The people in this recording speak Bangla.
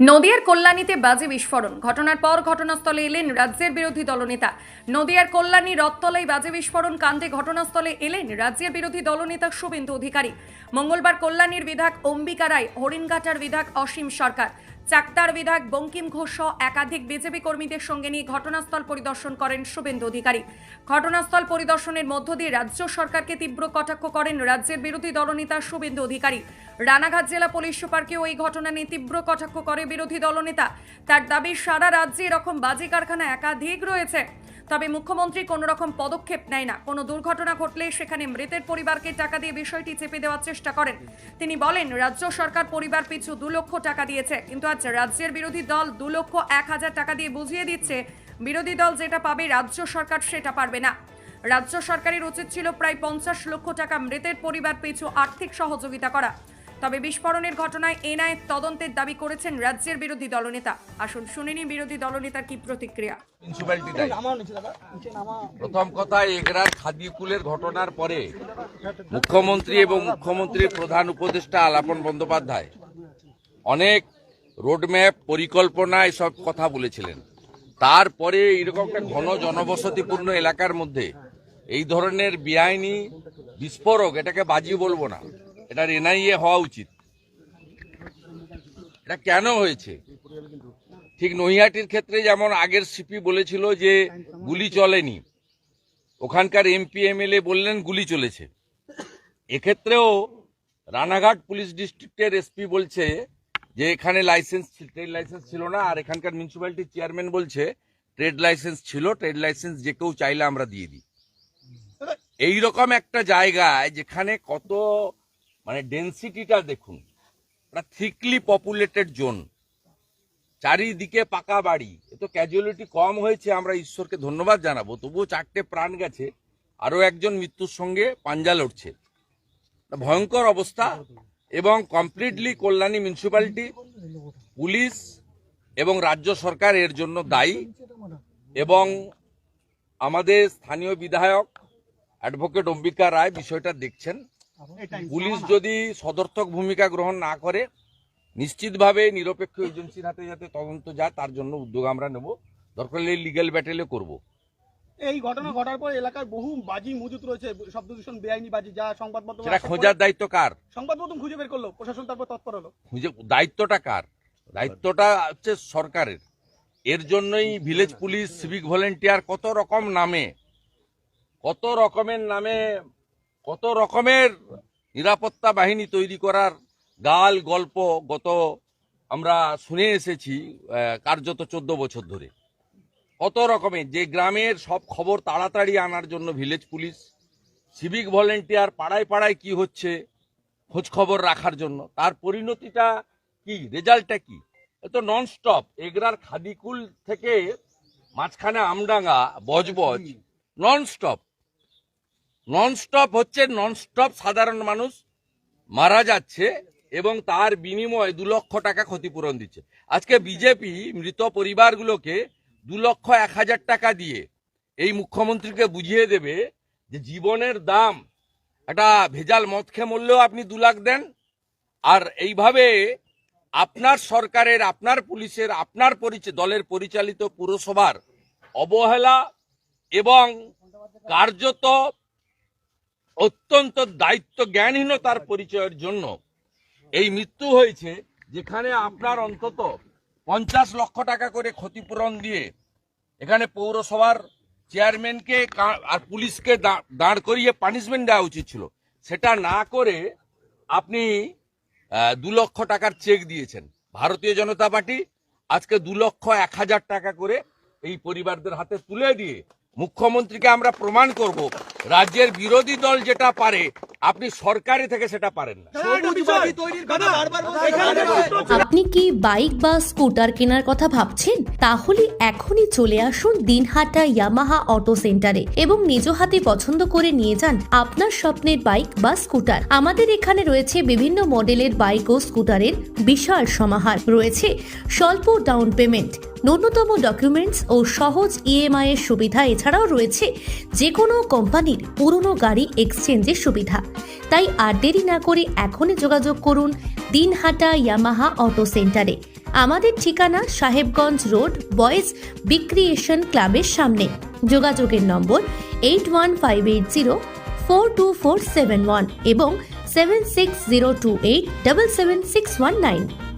নদিয়ার কল্যাণীতে বাজি বিস্ফোরণ ঘটনার পর ঘটনাস্থলে এলেন রাজ্যের বিরোধী দলনেতা। নদিয়ার কল্যাণী রথতলায় বাজি বিস্ফোরণ কাণ্ডে ঘটনাস্থলে এলেন রাজ্যের বিরোধী দলনেতা শুভেন্দু অধিকারী। মঙ্গলবার কল্যাণীর বিধায়ক অম্বিকা রায়, হরিণঘাটার বিধায়ক অসীম সরকার, চাকদার বিধায়ক বঙ্কিম ঘোষ সহ একাধিক বিজেপি কর্মীদের সঙ্গে নিয়ে ঘটনাস্থল পরিদর্শন করেন শুভেন্দু অধিকারী। ঘটনাস্থল পরিদর্শনের মধ্য দিয়ে রাজ্য সরকারকে তীব্র কটাক্ষ করেন রাজ্যের বিরোধী দলনেতা শুভেন্দু অধিকারী। রানাঘাট জেলা পুলিশ সুপারকেও এই ঘটনা নিয়ে তীব্র কটাক্ষ করে বিরোধী দলনেতা। তার দাবি, সারা রাজ্যে এরকম বাজি কারখানা একাধিক রয়েছে, তবে মুখ্যমন্ত্রী কোনো রকম পদক্ষেপ নেয় না। কোনো দুর্ঘটনা ঘটলে সেখানে মৃতের পরিবারকে টাকা দিয়ে বিষয়টি চেপে দেওয়ার চেষ্টা করেন। তিনি বলেন, রাজ্য সরকার পরিবার পিছু 2 লক্ষ টাকা দিয়েছে, কিন্তু আজ রাজ্যের বিরোধী দল 2,01,000 টাকা দিয়ে বুঝিয়ে দিচ্ছে বিরোধী দল যেটা পাবে রাজ্য সরকার সেটা পারবে না। রাজ্য সরকারের উচিত ছিল প্রায় 50 লক্ষ টাকা মৃতের পরিবার পিছু আর্থিক সহযোগিতা করা। তবে বিস্ফোরণের ঘটনায় এনআইএ তদন্তের দাবি করেছেন রাজ্যের বিরোধী দলনেতা। আসুন শুনিনি বিরোধী দলনেতার কি প্রতিক্রিয়া। প্রথম কথা, এগরার খাদিকুলের ঘটনার পরে মুখ্যমন্ত্রী এবং মুখ্যমন্ত্রীর প্রধান উপদেষ্টা আলাপন বন্দ্যোপাধ্যায় অনেক রোডম্যাপ, পরিকল্পনা এসব কথা বলেছিলেন। তারপরে এরকম একটা ঘন জনবসতিপূর্ণ এলাকার মধ্যে এই ধরনের বেআইনি বিস্ফোরক, এটাকে বাজি বলবো না, এটার এনআইএ হওয়া উচিত। এটা কেন হয়েছে? ঠিক নৈহাটির ক্ষেত্রে যেমন আগের সিপি বলেছিল যে গুলি চলেনি, ওখানকার এমপি এমএলএ বললেন গুলি চলেছে। এক্ষেত্রেও রানাঘাট পুলিশ ডিস্ট্রিক্টের এসপি বলছে যে এখানে ট্রেড লাইসেন্স ছিল না, আর এখানকার মিউনিসিপ্যালিটির চেয়ারম্যান বলছে ট্রেড লাইসেন্স ছিল, ট্রেড লাইসেন্স যে কেউ চাইলে আমরা দিয়ে দিই। এইরকম একটা জায়গায় যেখানে কত ডেন্সিটিটা দেখুন, একটা থিকলি পপুলেটেড জোন, চারিদিকে পাকা বাড়ি, এত ক্যাজুয়ালিটি কম হয়েছে, আমরা ঈশ্বরকে ধন্যবাদ জানাবো। তবুও 4টে প্রাণ গেছে, আরো একজন মৃত্যুর সঙ্গে পাঞ্জা লড়ছে। ভয়ঙ্কর অবস্থা। এবং কমপ্লিটলি কল্যাণী মিউনিসিপ্যালিটি, পুলিশ এবং রাজ্য সরকার এর জন্য দায়ী। এবং আমাদের স্থানীয় বিধায়ক অ্যাডভোকেট অম্বিকা রায় বিষয়টা দেখছেন। পুলিশ যদি সদর্থক ভূমিকা গ্রহণ না করে, নিশ্চিতভাবে নিরপেক্ষ এজেন্সির হাতে যাতে তদন্ত যায় তার জন্য উদ্যোগ আমরা নেব, দরকার হলে লিগ্যাল ব্যাটেলে করব। এই ঘটনা ঘটার পর এলাকার বহু বাজি মজুত রয়েছে, শব্দ দূষণ, বেআইনি বাজি, যা সংবাদ মাধ্যমে সেটা খোঁজার দায়িত্ব কার? সংবাদ মাধ্যম খুঁজে বের করলো, প্রশাসন তারপর তৎপর হলো। দায়িত্বটা কার? দায়িত্বটা হচ্ছে সরকারের। এর জন্যই ভিলেজ পুলিশ, সিভিক ভলেন্টিয়ার, কত রকমের নিরাপত্তা বাহিনী তৈরি করার গাল গল্প গত আমরা শুনে এসেছি কার্যত 14 বছর ধরে। কত রকমের, যে গ্রামের সব খবর তাড়াতাড়ি আনার জন্য ভিলেজ পুলিশ, সিভিক ভলেন্টিয়ার, পাড়ায় পাড়ায় কি হচ্ছে খোঁজ খবর রাখার জন্য। তার পরিণতিটা কি, রেজাল্টটা কি? এত ননস্টপ এগরার খাদিকুল থেকে মাঝখানে আমডাঙ্গা, বজবজ, ননস্টপ হচ্ছে, ননস্টপ সাধারণ মানুষ মারা যাচ্ছে এবং তার বিনিময়ে 2 লক্ষ টাকা ক্ষতিপূরণ দিচ্ছে। আজকে বিজেপি মৃত পরিবারগুলোকে 2,01,000 টাকা দিয়ে এই মুখ্যমন্ত্রীকে বুঝিয়ে দেবে যে জীবনের দাম, একটা ভেজাল মদ খেয়ে মরলেও আপনি 2 লাখ দেন। আর এইভাবে আপনার সরকারের, আপনার পুলিশের, আপনার দলের পরিচালিত পুরসভার অবহেলা এবং কার্যত অত্যন্ত দায়িত্ব জ্ঞানহীনতার পরিচয়ের জন্য এই মৃত্যু হয়েছে। যেখানে আপনার অন্তত 50 লক্ষ টাকা করে ক্ষতিপূরণ দিয়ে এখানে পৌরসভার চেয়ারম্যানকে আর পুলিশকে দাঁড় করিয়ে পানিশমেন্ট দেওয়া উচিত ছিল, সেটা না করে আপনি 2 লক্ষ টাকার চেক দিয়েছেন। ভারতীয় জনতা পার্টি আজকে 2,01,000 টাকা করে এই পরিবারদের হাতে তুলে দিয়ে মুখ্যমন্ত্রীকে আমরা প্রমাণ করব রাজ্যের বিরোধী দল যেটা পারে আপনি সরকারি থেকে সেটা পারেন না। আপনি কি বাইক বা স্কুটার কেনার কথা ভাবছেন? তাহলে এখনই চলে আসুন দিনহাটা ইয়ামাহা অটো সেন্টারে এবং নিজ হাতে পছন্দ করে নিয়ে যান আপনার স্বপ্নের বাইক বা স্কুটার। আমাদের এখানে রয়েছে বিভিন্ন মডেলের বাইক ও স্কুটারের বিশাল সমাহার। রয়েছে স্বল্প ডাউন পেমেন্ট, ন্যূনতম ডকুমেন্টস ও সহজ ইএমআই এর সুবিধা। এছাড়াও রয়েছে যে কোনো কোম্পানির পুরনো গাড়ি এক্সচেঞ্জের সুবিধা। তাই আর দেরি না করে এখনই যোগাযোগ করুন দিনহাটা ইয়ামাহা অটো সেন্টারে। আমাদের ঠিকানা সাহেবগঞ্জ রোড বয়েজ বিক্রিয়েশন ক্লাবের সামনে। যোগাযোগের নম্বর 8158042471 এবং 7602877619।